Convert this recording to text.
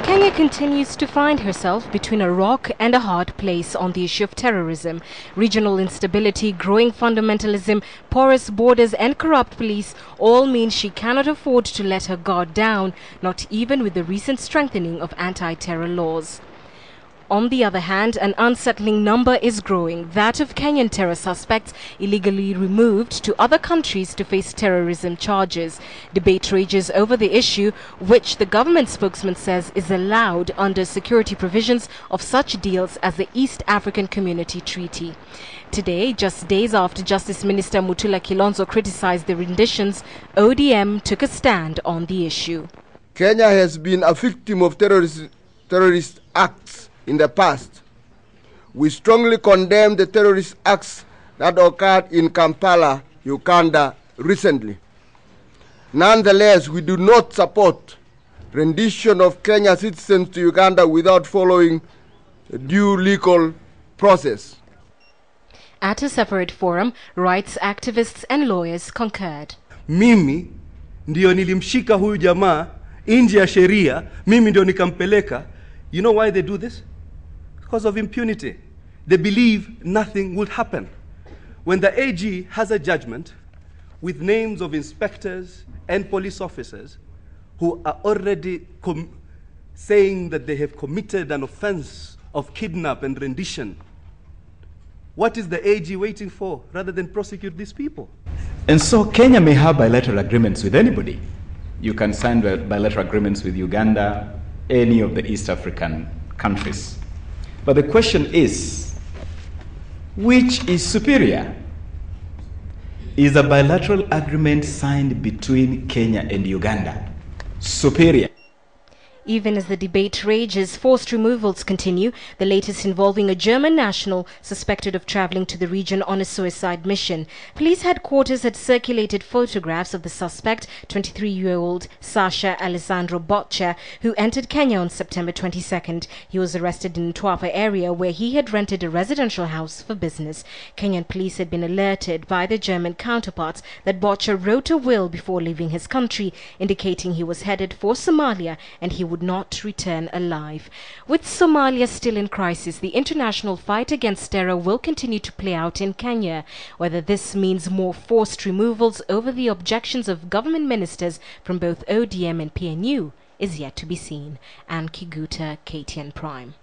Kenya continues to find herself between a rock and a hard place on the issue of terrorism. Regional instability, growing fundamentalism, porous borders and corrupt police all mean she cannot afford to let her guard down, not even with the recent strengthening of anti-terror laws. On the other hand, an unsettling number is growing, that of Kenyan terror suspects illegally removed to other countries to face terrorism charges. Debate rages over the issue, which the government spokesman says is allowed under security provisions of such deals as the East African Community Treaty. Today, just days after Justice Minister Mutula Kilonzo criticized the renditions, ODM took a stand on the issue. Kenya has been a victim of terrorist acts in the past. We strongly condemn the terrorist acts that occurred in Kampala, Uganda recently. Nonetheless, we do not support rendition of Kenya citizens to Uganda without following due legal process. At a separate forum, rights activists and lawyers concurred. Mimi ndio nilimshika huyu jamaa nje ya sheria, mimi ndio nikampeleka. You know why they do this? Because of impunity. They believe nothing will happen. When the AG has a judgment with names of inspectors and police officers who are already saying that they have committed an offense of kidnap and rendition, what is the AG waiting for rather than prosecute these people? And so Kenya may have bilateral agreements with anybody. You can sign bilateral agreements with Uganda, any of the East African countries. But the question is, which is superior? Is a bilateral agreement signed between Kenya and Uganda superior? Even as the debate rages, forced removals continue, the latest involving a German national suspected of traveling to the region on a suicide mission. Police headquarters had circulated photographs of the suspect, 23-year-old Sascha Alessadro Bottcher, who entered Kenya on September 22nd. He was arrested in Mtwapa area where he had rented a residential house for business. Kenyan police had been alerted by their German counterparts that Bottcher wrote a will before leaving his country, indicating he was headed for Somalia and he would not return alive. With Somalia still in crisis, the international fight against terror will continue to play out in Kenya. Whether this means more forced removals over the objections of government ministers from both ODM and PNU is yet to be seen. Ann Kiguta, KTN Prime.